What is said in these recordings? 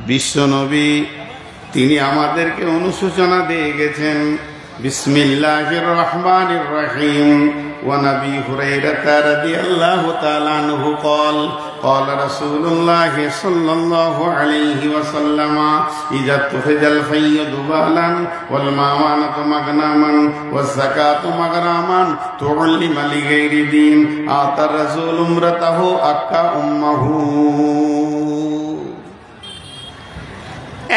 বিশ্বনবী তিনি আমাদেরকে অনুশোচনা দিয়ে গেছেন। বিসমিল্লাহির রহমানির রহিম। وعن أبي هريرة رضي الله تعالى عنه قال قال رسول الله صلى الله عليه وسلم إذا اتخذ الفيض بالا والمعونة مغنما والزكاة مغراما تعلم لغير دين آتى الرسول امرته أكا أمه।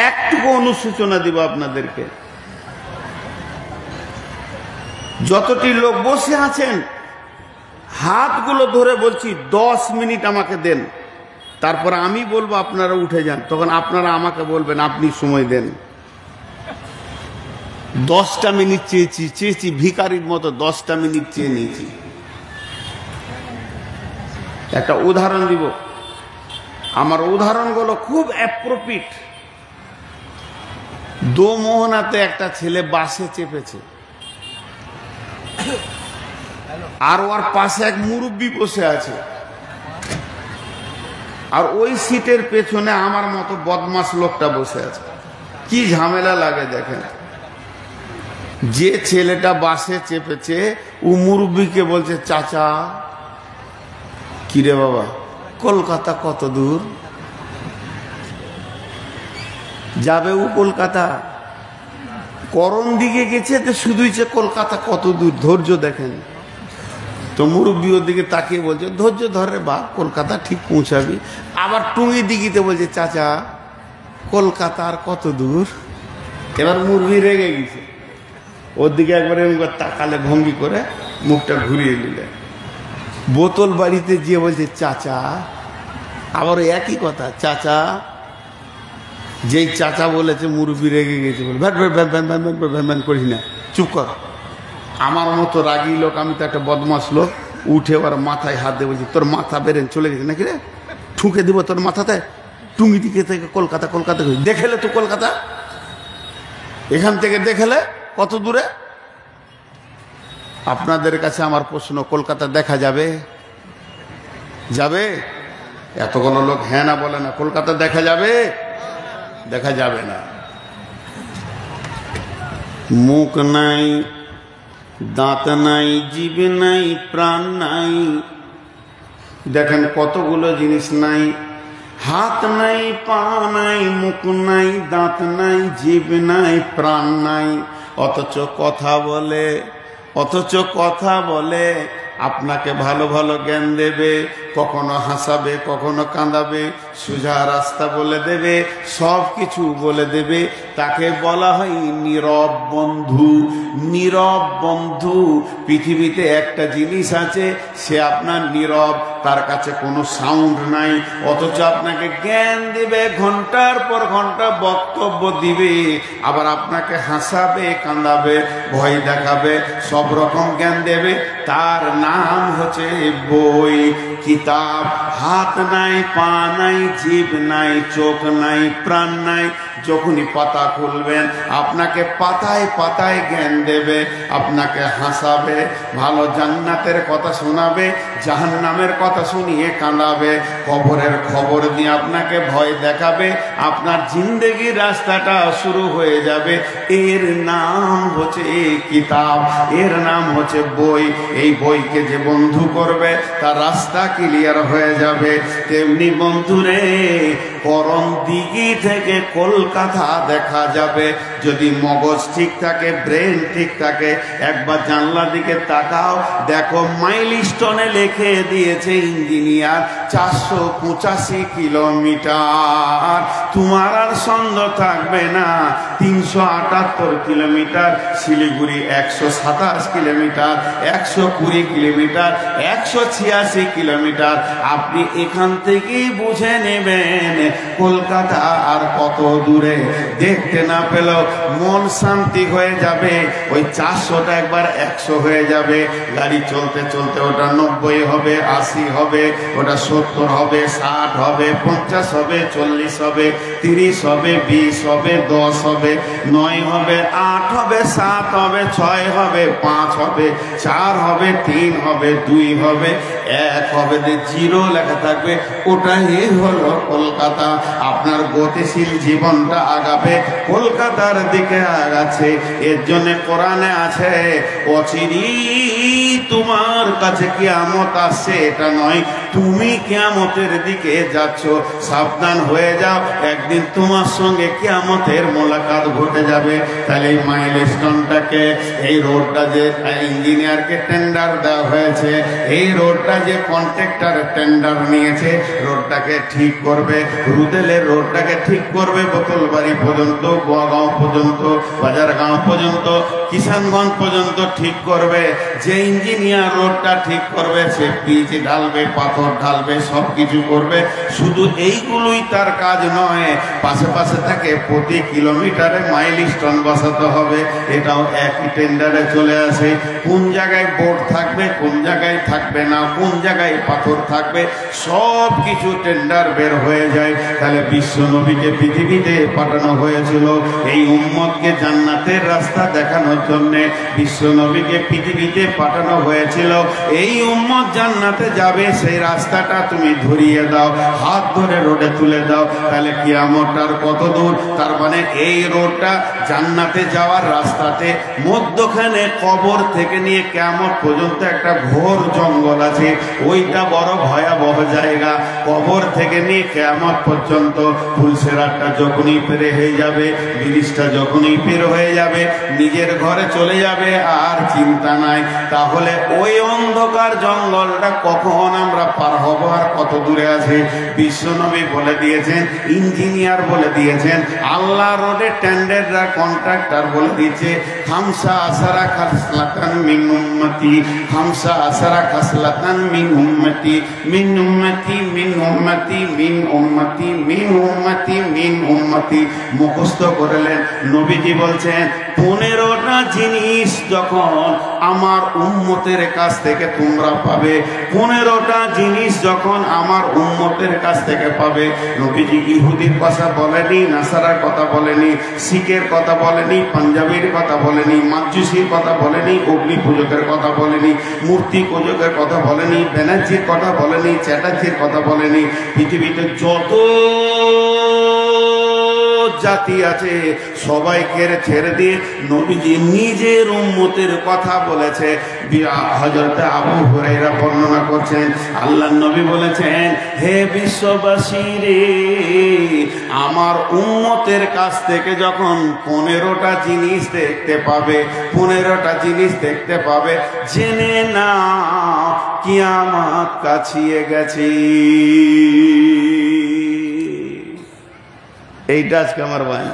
একটুকু অনুশোচনা দিব আপনাদেরকে। যতটি লোক বসে আছেন হাতগুলো ধরে বলছি 10 মিনিট আমাকে দেন, তারপর আমি বলবো আপনারা উঠে যান, তখন আপনারা আমাকে বলবেন আপনি সময় দেন। 10টা মিনিট চেয়েছি ভিখারির মতো 10টা মিনিট চেয়ে নিয়েছি। একটা উদাহরণ দিব, আমার উদাহরণগুলো খুব অ্যাপ্রোপ্রিয়েট। দোমোহনাতে একটা ছেলে বাসে চেপেছে, আর ওর পাশে এক মুরব্বি বসে আছে, আর ওই সিটের পেছনে আমার মতো বদমাস লোকটা বসে আছে। কি ঝামেলা লাগে দেখেন। যে ছেলেটা বাসে চেপেছে ও মুরব্বিকে বলছে, চাচা কিরে বাবা কলকাতা কত দূর যাবে? ও কলকাতা করণ দিকে গেছে, তো শুধুই যে কলকাতা কত দূর, ধৈর্য দেখেন। তো মুরব্বী ওর দিকে তাকিয়ে বলছে, ধৈর্য ধরে বা কলকাতা ঠিক পৌঁছাবি। আবার টুঙ্গি দিঘিতে বলছে, চাচা কলকাতা আর কত দূর? এবার মুরব্বী রেগে গেছে, ওর দিকে একবারে তাকালে ভঙ্গি করে মুখটা ঘুরিয়ে নিলে। বোতল বাড়িতে গিয়ে বলছে, চাচা, আবার একই কথা, চাচা। যেই চাচা বলেছে মুরব্বী রেগে গেছে, বলে ভ্যান করিস না, চুপ কর। আমার মতো রাগী লোক, আমি তো একটা বদমাস লোক, উঠে ওর মাথায় হাত দিয়ে বলছি, তোর মাথা বেরেন চলে গেছে নাকি রে, ঠুকে দিব তোর মাথাতে। টুঙ্গি দিকে থেকে কলকাতা, কলকাতা দেখেলে তো কলকাতা, এখান থেকে দেখেলে কত দূরে? আপনাদের কাছে আমার প্রশ্ন, কলকাতা দেখা যাবে? যাবে? এতগুলো লোক হ্যাঁ না বলে না। কলকাতা দেখা যাবে? দেখা যাবে না। মুখ নাই, দাঁত নাই, জিভ নাই, প্রাণ নাই। দেখেন কতগুলো জিনিস নাই। হাত নাই, পা নাই, মুখ নাই, দাঁত নাই, জিভ নাই, প্রাণ নাই, অথচ কথা বলে আপনাকে ভালো ভালো জ্ঞান দেবে, কখনো হাসাবে, কখনো কাঁদাবে, সোজা রাস্তা বলে দেবে, সব কিছু বলে দেবে। তাকে বলা হয় নীরব বন্ধু। নীরব বন্ধু। পৃথিবীতে একটা জিনিস আছে, সে আপনার নীরব, তার কাছে কোনো সাউন্ড নাই, অথচ আপনাকে জ্ঞান দেবে, ঘন্টার পর ঘন্টা বক্তব্য দিবে, আবার আপনাকে হাসাবে, কাঁদাবে, ভয় দেখাবে, সব রকম জ্ঞান দেবে। তার নাম হচ্ছে বই, কিতাব। হাত নাই, পা নাই, জিভ নাই, চোখ নাই, প্রাণ নাই। যখনই পাতা খুলবেন আপনাকে পাতায় পাতায় জ্ঞান দেবে, আপনাকে হাসাবে, ভালো জান্নাতের কথা শোনাবে, জাহান্নামের কথা শুনিয়ে কাঁদাবে, কবরের খবর দিয়ে আপনাকে ভয় দেখাবে, আপনার জিন্দেগির রাস্তাটা শুরু হয়ে যাবে। এর নাম হচ্ছে কিতাব, এর নাম হচ্ছে বই। এই বইকে যে বন্ধু করবে তার রাস্তা ক্লিয়ার হয়ে যাবে। তেমনি বন্ধুরে, করণ দিঘি থেকে কলকাতা দেখা যাবে যদি মগজ ঠিক থাকে, ব্রেন ঠিক থাকে। একবার জানলার দিকে তাকাও, দেখো মাইলস্টোনে লিখে দিয়েছে ইঞ্জিনিয়ার 485 কিলোমিটার। তোমার আর সন্দেহ থাকবে না 378 kilometre. Siliguri 127 kilometre, 120 kilometre, 186 kilometre. আপনি এখান থেকেই বুঝে নেবেন কলকাতা আর কত দূরে। দেখতে না পেলেও মন শান্তি হয়ে যাবে। ওই 400টা একবার 100 হয়ে যাবে। গাড়ি চলতে চলতে ওটা 90 হবে, 80 হবে, ওটা 70 হবে, 60 হবে, 50 হবে, 40 হবে, 30 হবে, 20 হবে, 10 হবে, 9 হবে, 8 হবে, 7 হবে, 6 হবে, 5 হবে, 4 হবে, 3 হবে, 2 হবে, এক হবে, যে জিরো লেখা থাকবে ওটাই হলো কলকাতা। আপনার গতিশীল জীবনটা আগাবে কলকাতার দিকে আগাচ্ছে। এর জন্য কোরআনে আছে, অচিরেই তোমার কাছে কিয়ামত আসছে, এটা নয় তুমি কিয়ামতের দিকে যাচ্ছ। সাবধান হয়ে যাও, একদিন তোমার সঙ্গে কিয়ামতের মোলাকাত ঘটে যাবে। তাহলে এই মাইলস্টোনটাকে, এই রোডটা যে ইঞ্জিনিয়ারকে টেন্ডার দেওয়া হয়েছে, এই রোডটা যে কন্ট্রাক্টর টেন্ডার নিয়েছে, রোডটাকে ঠিক করবে, রুদেলের রোডটাকে ঠিক করবে, বোতলবাড়ি পর্যন্ত, গোয়াগাঁও পর্যন্ত, বাজারগাঁও পর্যন্ত, কিষানগঞ্জ পর্যন্ত ঠিক করবে। যে ইঞ্জিনিয়ার রোডটা ঠিক করবে, সে পিচ ঢালবে, পাথর ঢালবে, সব কিছু করবে। শুধু এইগুলোই তার কাজ নয়, পাশে পাশে থাকে প্রতি কিলোমিটারে মাইলস্টোন বসাতে হবে, এটাও একই টেন্ডারে চলে আসে। কোন জায়গায় বোর্ড থাকবে, কোন জায়গায় থাকবে না, কোন জায়গায় পাথর থাকবে, সব কিছু টেন্ডার বের হয়ে যায়। তাহলে বিশ্ব নবীকে পৃথিবীতে পাঠানো হয়েছিল এই উম্মতকে জান্নাতের রাস্তা দেখানোর জন্য। বিশ্ব নবীকে পৃথিবীতে পাঠানো হয়েছিল এই উম্মত জান্নাতে যাবে, সেই রাস্তাটা তুমি ধরিয়ে দাও, হাত ধরে রোডে তুলে দাও। তাহলে কিয়ামতটার কত দূর? তার মানে এই রোডটা জান্নাতে যাওয়ার রাস্তাতে মধ্যখানে কবর থেকে নিয়ে কিয়ামত পর্যন্ত একটা ঘোর জঙ্গল আছে, ওইটা বড় ভয়াবহ জায়গা। কবর থেকে নিয়ে কিয়ামত পর্যন্ত ফুলসেরাতটা যখনই পেরে হয়ে যাবে, ব্রিজটা যখনই পের হয়ে যাবে, নিজের ঘরে চলে যাবে, আর চিন্তা নাই। তাহলে ওই অন্ধকার জঙ্গলটা কখন আমরা পার হব, আর কত দূরে আছে? বিশ্বনবী বলে দিয়েছেন, ইঞ্জিনিয়ার বলে দিয়েছেন, আল্লাহ রোডে টেন্ডাররা কন্ট্রাক্টর বলে দিয়েছে, খামসা আসারা খাসলাতান মিন উম্মতি, খামসা আসারা খাসলাতান মিন উম্মতি, মিন উম্মতি, মিন উম্মতি, মিন উম্মতি, মিন উম্মতি, মিন উম্মতি মুখস্থ করলেন। নবীজি বলছেন 15টা জিনিস যখন আমার উম্মতের কাছ থেকে তোমরা পাবে, 15টা জিনিস যখন আমার উম্মতের কাছ থেকে পাবে। নবীজি ইহুদির কথা বলেনি, নাসারার কথা বলেনি, শিখের কথা বলেনি, পাঞ্জাবির কথা বলেনি, মাজুসির কথা বলেনি, অগ্নি পূজকের কথা বলেনি, মূর্তি পূজকের কথা বলেনি, ব্যানার্জির কথা বলেনি, চ্যাটার্জির কথা বলেনি। পৃথিবীতে যত জাতি আছে সবাইকে ছেড়ে দিয়ে নবীজি নিজের উম্মতের কথা বলেছে। হযরত আবু হুরায়রা বর্ণনা করছেন, আল্লাহর নবী বলেছেন, হে বিশ্ববাসী রে, আমার উম্মতের কাছ থেকে যখন 15টা জিনিস দেখতে পাবে, 15টা জিনিস দেখতে পাবে, জেনে না কিয়ামত কাছিয়ে গেছে। এইটা আজকে আমার ভাই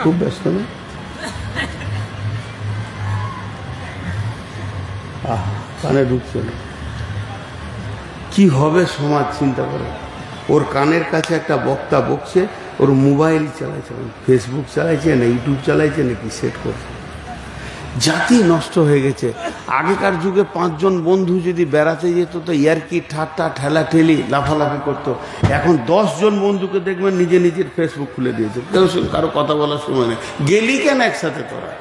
খুব ব্যস্ত না, কানে ঢুকছে না, কি হবে সমাজ চিন্তা করে। ওর কানের কাছে একটা বক্তা বকছে, ওর মোবাইল চালাইছে, ফেসবুক চালাইছে না ইউটিউব চালাইছে নাকি সেট করছে। জাতি নষ্ট হয়ে গেছে। আগেকার যুগে 5 জন বন্ধু যদি বেড়াতে যেত তো ইয়ারকি ঠাট্টা ঠেলাঠেলি লাফালাফি করতো। এখন 10 জন বন্ধুকে দেখবেন নিজে নিজের ফেসবুক খুলে দিয়েছে, কেউ কারো কথা বলার সময় নেই। গেলি কেন একসাথে? তোরা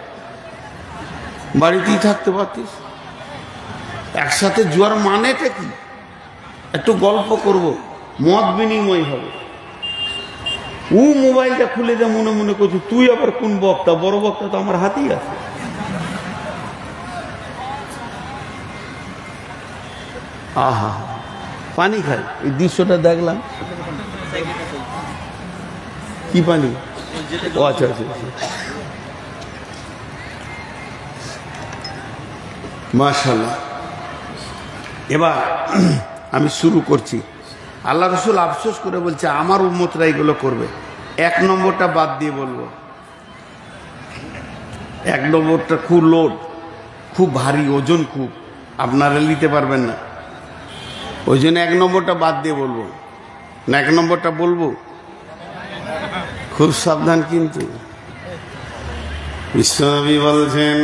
বাড়িতেই থাকতে পারতিস। একসাথে জোয়ার মানেটা কি? একটু গল্প করব, মত বিনিময় হবে। ও মোবাইলটা খুলে যা মনে মনে করছে, তুই আবার কোন বক্তা? বড় বক্তা তো আমার হাতেই আছে। আহা, পানি খাই, এই দৃশ্যটা দেখলাম। কি পানি? ও আচ্ছা আচ্ছা, মাশাআল্লাহ। এবার আমি শুরু করছি। আল্লাহ রসুল আফসোস করে বলছে, আমার উম্মতরা এগুলো করবে। 1 নম্বরটা বাদ দিয়ে বলবো। 1 নম্বরটা খুব লোড, খুব ভারী, ওজন খুব, আপনারা নিতে পারবেন না। ওই জন্য 1 নম্বরটা বাদ দিয়ে বলবো না। 1 নম্বরটা বলবো, খুব সাবধান। কিন্তু বিশ্বনবী বলছেন,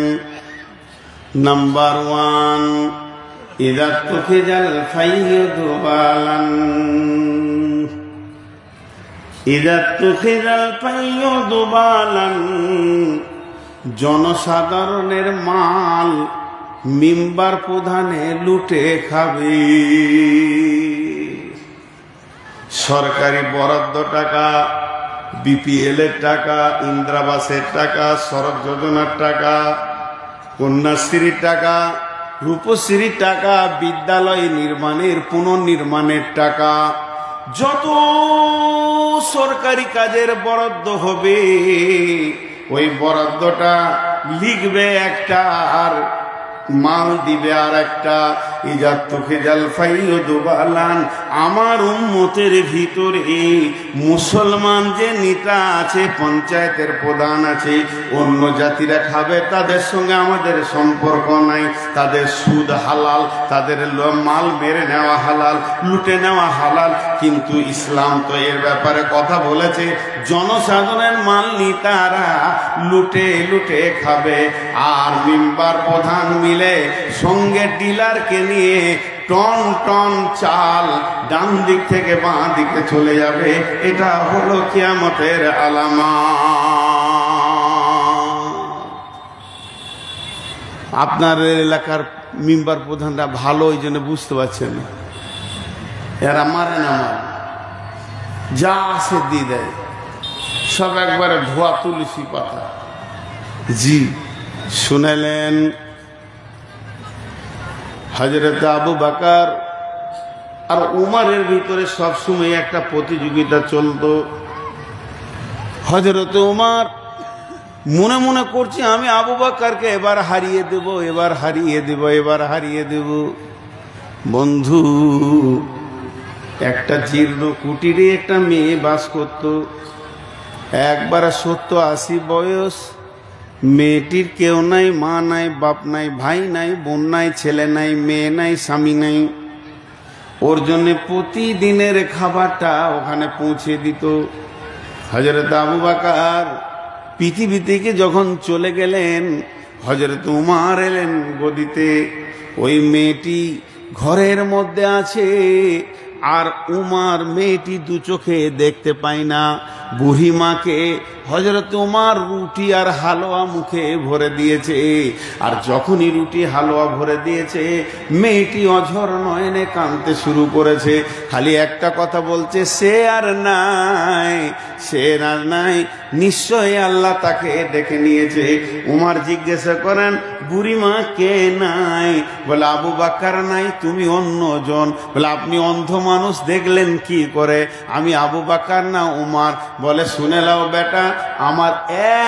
নাম্বার 1, ইযা তুখিজাল ফাইয়ুদু বালান, ইযা তুখিজাল ফাইয়ুদু বালান জনসাধারণের মাল মিম্বার প্রধানে লুটে খাবে। সরকারি বরাদ্দ টাকা, বিপিএল এর টাকা, ইন্দিরাবাসের টাকা, সড়ক যোজনার টাকা, কন্যাশ্রীর টাকা, রূপশ্রীর টাকা, বিদ্যালয় নির্মাণের পুনর্নির্মাণের টাকা, যত সরকারি কাজের বরাদ্দ হবে ওই বরাদ্দটা লিখবে একটা আর মাল দিবে আর একটা। আমার উম্মতের ভিতরে মুসলমান যে নেতা আছে, পঞ্চায়েতের প্রধান আছে, অন্য জাতিরা খাবে, তাদের সঙ্গে আমাদের সম্পর্ক নাই। তাদের সুদ হালাল, তাদের মাল মেরে নেওয়া হালাল, লুটে নেওয়া হালাল। কিন্তু ইসলাম তো এর ব্যাপারে কথা বলেছে, জনসাধারণের মাল নেতারা লুটে লুটে খাবে। আর মিম্বার প্রধান মিলে সঙ্গে ডিলারকে নিয়ে টন টন চাল ডান দিক থেকে বাঁ দিকে চলে যাবে। এটা হলো কিয়ামতের আলামত। আপনার এলাকার মিম্বার প্রধানরা ভালো, ওই জন্য বুঝতে পারছেন, এরা মারে না, মারে যা আসে দিয়ে দেয়, সব একবারে ধোয়া তুলসী পাতা। জি শুনেলেন, হযরত আবু বকর আর উমরের ভিতরে সবসময় একটা প্রতিযোগিতা চলতো। হযরত উমর মনে মনে করছে আমি আবু বকরকে এবার হারিয়ে দেব, এবার হারিয়ে দেব, এবার হারিয়ে দেব। বন্ধু, একটা জীর্ণ কুটিরে একটা মেয়ে বাস করত। একবার 70-80 বয়স, মেয়েটির কেউ নাই, মা নাই, বাপ নাই, ভাই নাই, বোন নাই, ছেলে নাই, মেয়ে নাই, স্বামী নাই। ওর জন্য প্রতিদিনের খাবারটা ওখানে পৌঁছে দিত। হযরত আবু বকর পৃথিবী থেকে যখন চলে গেলেন, হযরত উমর এলেন গদিতে। ওই মেয়েটি ঘরের মধ্যে আছে, আর উমর মেয়েটি দু চোখে দেখতে পায় না। বুড়ি মাকে হযরত উমর রুটি আর হালুয়া মুখে ভরে দিয়েছে। আর যখনই রুটি হালুয়া ভরে দিয়েছে, মেয়েটি অঝর নয়নে কাঁদতে শুরু করেছে। খালি একটা কথা বলছে, সে আর নাই, সে আর নাই, নিশ্চয়ই আল্লাহ তাকে ডেকে নিয়েছে। উমর জিজ্ঞাসা করেন, বুড়িমা কে নাই? বলে আবু বকর নাই, তুমি অন্যজন। বলে আপনি অন্ধ মানুষ দেখলেন কি করে? আমি আবু বকর না উমর। বলে শুনে নাও বেটা, আমার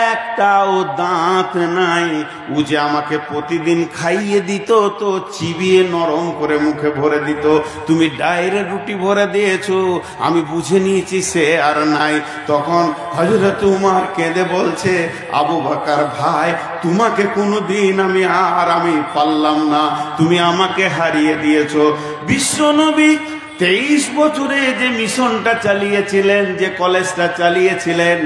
একটাও দাঁত নাই। ও যে আমাকে প্রতিদিন খাইয়ে দিত, তো চিবিয়ে নরম করে মুখে ভরে দিত। তুমি ডাইরেক্ট রুটি ভরে দিয়েছো, আমি বুঝে নিয়েছি সে আর নাই। তখন হযরত উমর কেঁদে বলছে, আবু বকর ভাই, তোমাকে কোনোদিন আমি পারলাম না, তুমি আমাকে হারিয়ে দিয়েছো। বিশ্বনবী 23 বছরে যে মিশনটা চালিয়েছিলেন, যে কলেজটা চালিয়েছিলেন,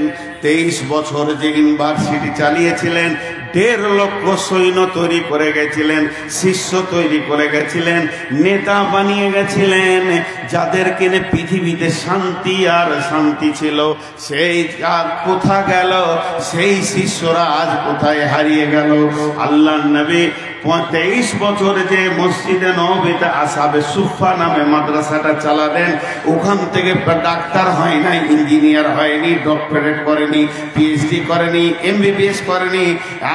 23 বছর যে ইউনিভার্সিটি চালিয়েছিলেন, 1.5 লক্ষ সৈন্য তৈরি করে গেছিলেন, শিষ্য তৈরি করে গেছিলেন, নেতা বানিয়ে গেছিলেন, যাদেরকে পৃথিবীতে শান্তি আর শান্তি ছিল। সেই কোথা গেল? সেই শিষ্যরা আজ কোথায় হারিয়ে গেল? আল্লাহর নবী 23 বছর যে মসজিদে নববীতে আসহাবে সুফফা নামে মাদ্রাসাটা চালালেন, ওখান থেকে ডাক্তার হয় নাই, ইঞ্জিনিয়ার হয়নি, ডক্টরেট করেনি, পিএইচডি করেনি, এমবিবিএস করেনি,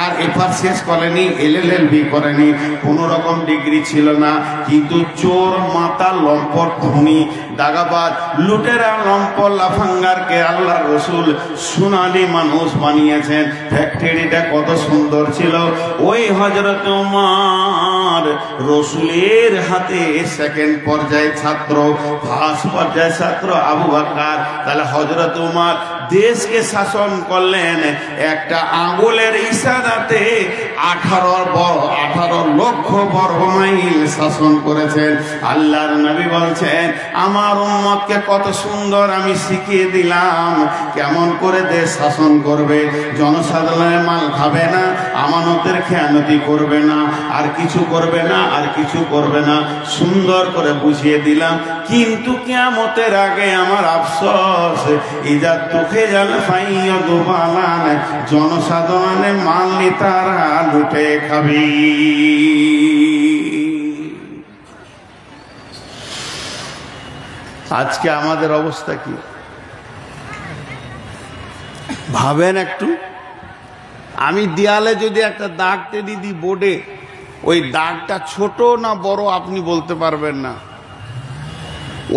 আর এফআরসিএস করেনি, এলএলবি করেনি, কোনো রকম ডিগ্রি ছিল না। কিন্তু চোর, মাতাল, লম্পট, খুনি, দাগাবাজ, লুটেরা, লম্পট, লাফাঙ্গারকে আল্লাহর রাসূল সোনালী মানুষ বানিয়েছেন। ফ্যাক্টরিটা কত সুন্দর ছিল! ওই হযরত উমর রাসূলের হাতে সেকেন্ড পর্যায়ে ছাত্র, ফার্স্ট পর্যায়ে ছাত্র আবু বকর। তাহলে হযরত উমর দেশকে শাসন করলেন একটা আঙ্গুলের ইশারাতে। 18 লক্ষ বর্গ মাইল শাসন করেছেন। আল্লাহর নবী বলছেন, আমার উম্মতকে কত সুন্দর আমি শিখিয়ে দিলাম কেমন করে দেশ শাসন করবে। জনসাধারণের মাল খাবে না, আমানতের খেয়ানতি করবে না, আর কিছু করবে না, আর কিছু করবে না, সুন্দর করে বুঝিয়ে দিলাম। কিন্তু কিয়ামতের আগে আমার আফসোস, ইজা তুখে ভেজাল পাইয়া দুবালান, জনসাধারণের মানলি তারা লুটে খাবি। আজকে আমাদের অবস্থা কি ভাবেন একটু। আমি দেয়ালে যদি একটা দাগ টেনে দিই বোর্ডে, ওই দাগটা ছোট না বড় আপনি বলতে পারবেন না।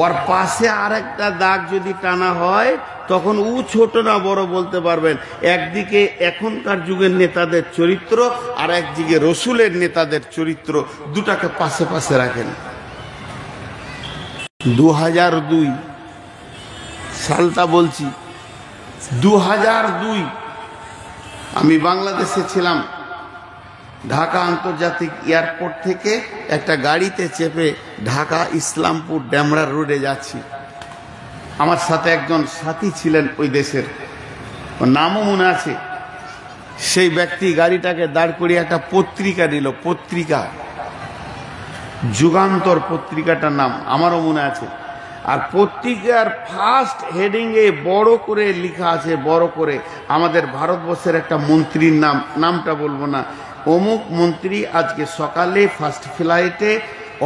ওর পাশে আর একটা দাগ যদি টানা হয় তখন ও ছোট না বড় বলতে পারবেন। একদিকে এখনকার যুগের নেতাদের চরিত্র, আর একদিকে রসুলের নেতাদের চরিত্র, দুটাকে পাশে পাশে রাখেন। 2002 সালটা বলছি, 2002 আমি বাংলাদেশে ছিলাম। ঢাকা আন্তর্জাতিক এয়ারপোর্ট থেকে একটা গাড়িতে চেপে ঢাকা ইসলামপুর ডেমরা রোডে যাচ্ছি। আমার সাথে একজন সাথী ছিলেন ওই দেশের, ওর নামও মনে আছে। সেই ব্যক্তি গাড়িটাকে দাঁড় করিয়ে একটা পত্রিকা নিল, পত্রিকা যুগান্তর পত্রিকাটার নাম আমারও মনে আছে। আর পত্রিকার ফার্স্ট হেডিংয়ে বড় করে লেখা আছে, বড় করে, আমাদের ভারতবর্ষের একটা মন্ত্রীর নাম, নামটা বলবো না, অমুক মন্ত্রী আজকে সকালে ফার্স্ট ফ্লাইটে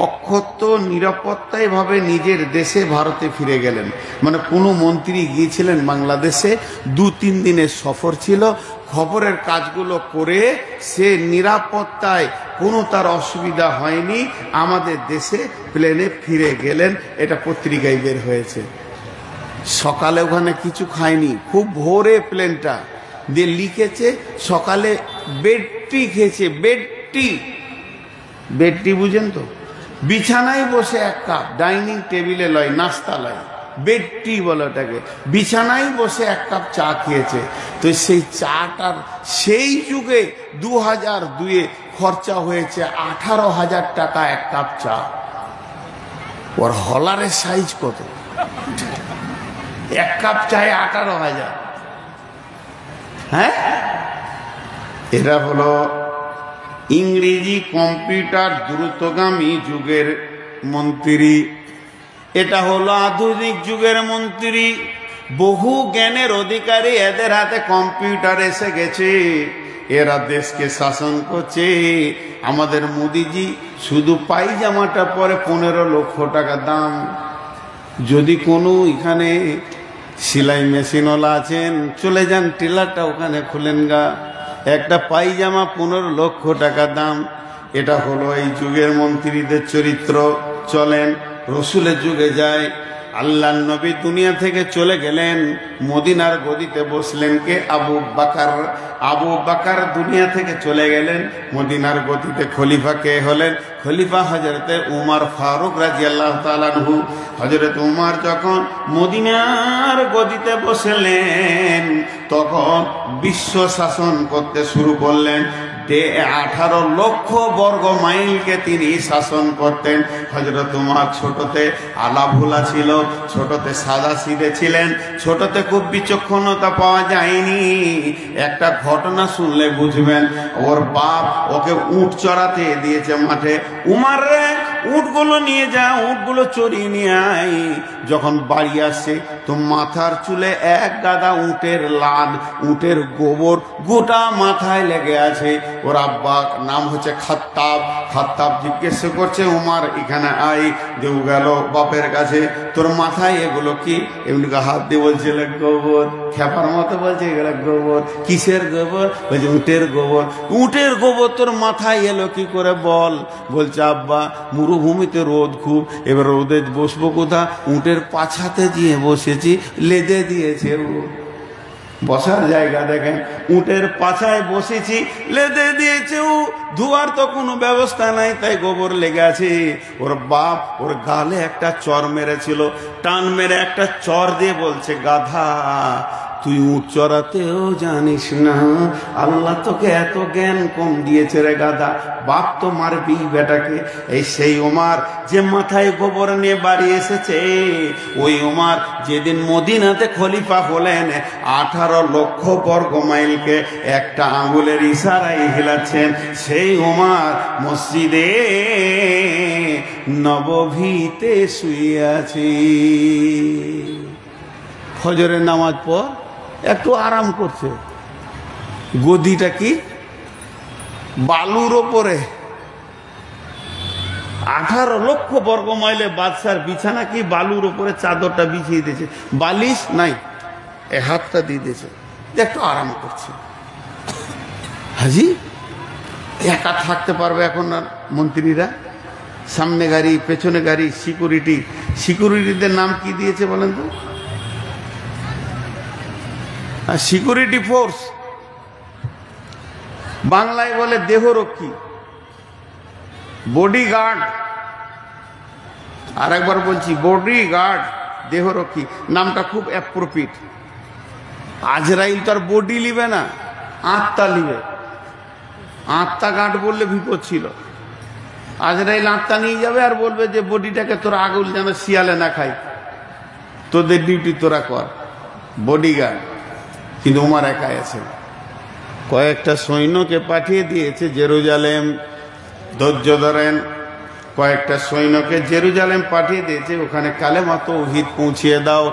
অক্ষত নিরাপত্তায় ভাবে নিজের দেশে ভারতে ফিরে গেলেন। মানে কোনো মন্ত্রী গিয়েছিলেন বাংলাদেশে, 2-3 দিনের সফর ছিল, খবরের কাজগুলো করে সে নিরাপত্তায় কোনো তার অসুবিধা হয়নি, আমাদের দেশে প্লেনে ফিরে গেলেন। এটা পত্রিকায় বের হয়েছে। সকালে ওখানে কিছু খায়নি, খুব ভোরে প্লেনটা দিয়ে লিখেছে সকালে বেডটি খেয়েছে। বেডটি, বেডটি বুঝেন তো, বিছানায় বসে এক কাপ, ডাইনিং টেবিলে লয়, নাস্তা লয়, বেডটি বলে ওটাকে। বিছানায় বসে এক কাপ চা খেয়েছে। তো সেই চাটার সেই যুগে 2002-এ খরচা হয়েছে 18,000 টাকা এক কাপ চা। ওর হলারের সাইজ কত, এক কাপ চায় 18,000। হ্যাঁ, এরা হলো ইংরেজি কম্পিউটার দ্রুতগামী যুগের মন্ত্রী। এটা হলো আধুনিক যুগের মন্ত্রী, বহু জ্ঞানের অধিকারী, এদের হাতে কম্পিউটার এসে গেছে, এরা দেশকে শাসন করছে। আমাদের মোদিজি শুধু পায়জামাটা পরে 15 লক্ষ টাকা দাম। যদি কোনো এখানে সেলাই মেশিনওয়ালা আছেন, চলে যান টেলারটা ওখানে খুলেন গা, একটা পায়জামা 15 লক্ষ টাকা দাম। এটা হলো এই যুগের মন্ত্রীদের চরিত্র। চলেন রসুলের যুগে যায়। আল্লাহর নবী দুনিয়া থেকে চলে গেলেন, মদিনার গদিতে বসলেন কে? আবু বাকার। আবু বাকার দুনিয়া থেকে চলে গেলেন, মদিনার গদিতে খলিফা কে হলেন? খলিফা হযরতে উমর ফারুক রাদিয়াল্লাহু তাআলা আনহু। হযরত উমর যখন মদিনার গদিতে বসলেন তখন বিশ্ব শাসন করতে শুরু করলেন। 18 লক্ষ বর্গ মাইলকে তিনি শাসন করতেন। হযরত উমর ছোটতে আলাভোলা ছিল, ছোটতে সাদা সিধে ছিলেন, ছোটতে খুব বিচক্ষণতা পাওয়া যায়নি। একটা ঘটনা শুনলে বুঝবেন। ওর বাপ ওকে উট চড়াতে দিয়েছে মাঠে। উমর রে, উটগুলো নিয়ে যা, উটগুলো চড়িয়ে নিয়ে আয়। যখন বাড়ি আসে তো মাথার চুলে এক গাদা উটের লাদ, উটের গোবর গোটা মাথায় লেগে আছে। ওর আব্বা নাম হচ্ছে খাত্তাব। খাত্তাব জিজ্ঞেস করছে, উমর এখানে আই। দেউ গেল বাপের কাছে, তোর মাথায় এগুলো কি? এমনি হাত দিয়ে বলছে গোবর, খেপার মতো বলছে এগুলো গোবর। কিসের গোবর? বলছে উটের গোবর। উটের গোবর তোর মাথায় এলো কি করে বল? বলছে আব্বা মরুভূমিতে রোদ খুব, এবার রোদে বসবো কোথা? উটের পাছাতে দিয়ে বসেছি, লেদে দিয়েছে ও। বসার জায়গা দেখেন, উটের পাছায় বসেছি, লেদে দিয়েছে ও। ধোয়ার তো কোনো ব্যবস্থা নাই, তাই গোবর লেগে আছে। ওর বাপ ওর গালে একটা চর মেরেছিল, টান মেরে একটা চর দিয়ে বলছে, গাধা তুই উট চড়াতেও জানিস না, আল্লাহ তোকে এত জ্ঞান কম দিয়েছে রে গাধা, বাপ তো মারবি বেটাকে। এই সেই ওমর যে মাথায় গোবর নিয়ে বাড়ি এসেছে, ওই ওমর যেদিন মদিনাতে খলিফা হলেন 18 লক্ষ বর্গ মাইলকে একটা আঙুলের ইশারায় হিলাচ্ছেন। সেই ওমর মসজিদে নববীতে শুয়ে আছে। ফজরের নামাজ পর একটু আরাম করছে। গদিটা কি বালুর ওপরে, 18 লক্ষ বর্গ মাইলে বাদশার বিছানা কি বালুর উপরে চাদরটা বিছিয়ে দিয়েছে, বালিশ নাই, হাতটা দিয়ে দিয়েছে, একটু আরাম করছে। হাজি একা থাকতে পারবে এখন আর মন্ত্রীরা? সামনে গাড়ি, পেছনে গাড়ি, সিকিউরিটিদের নাম কি দিয়েছে বলেন তো? সিকিউরিটি ফোর্স, বাংলায় বলে দেহরক্ষী, বডিগার্ড। আর একবার বলছি, বডিগার্ড, দেহরক্ষী নামটা খুব অ্যাপ্রোপ্রিয়েট। আজরাইল তো আর বডি লিবে না, আত্মা লিবে। আত্মা গার্ড বললে বিপদ ছিল। আজরাইল আত্মা নিয়ে যাবে আর বলবে যে বডিটাকে তোরা আগুন যেন শিয়ালে না খাই, তোদের ডিউটি তোরা কর, বডিগার্ড। কিন্তু ওমর একাই আছে, কয়েকটা সৈন্যকে পাঠিয়ে দিয়েছে জেরুজালেম। ধৈর্য ধরেন, কয়েকটা সৈন্যকে জেরুজালেম পাঠিয়ে দিয়েছে, ওখানে কালেমা তাওহীদ পৌঁছিয়ে দাও।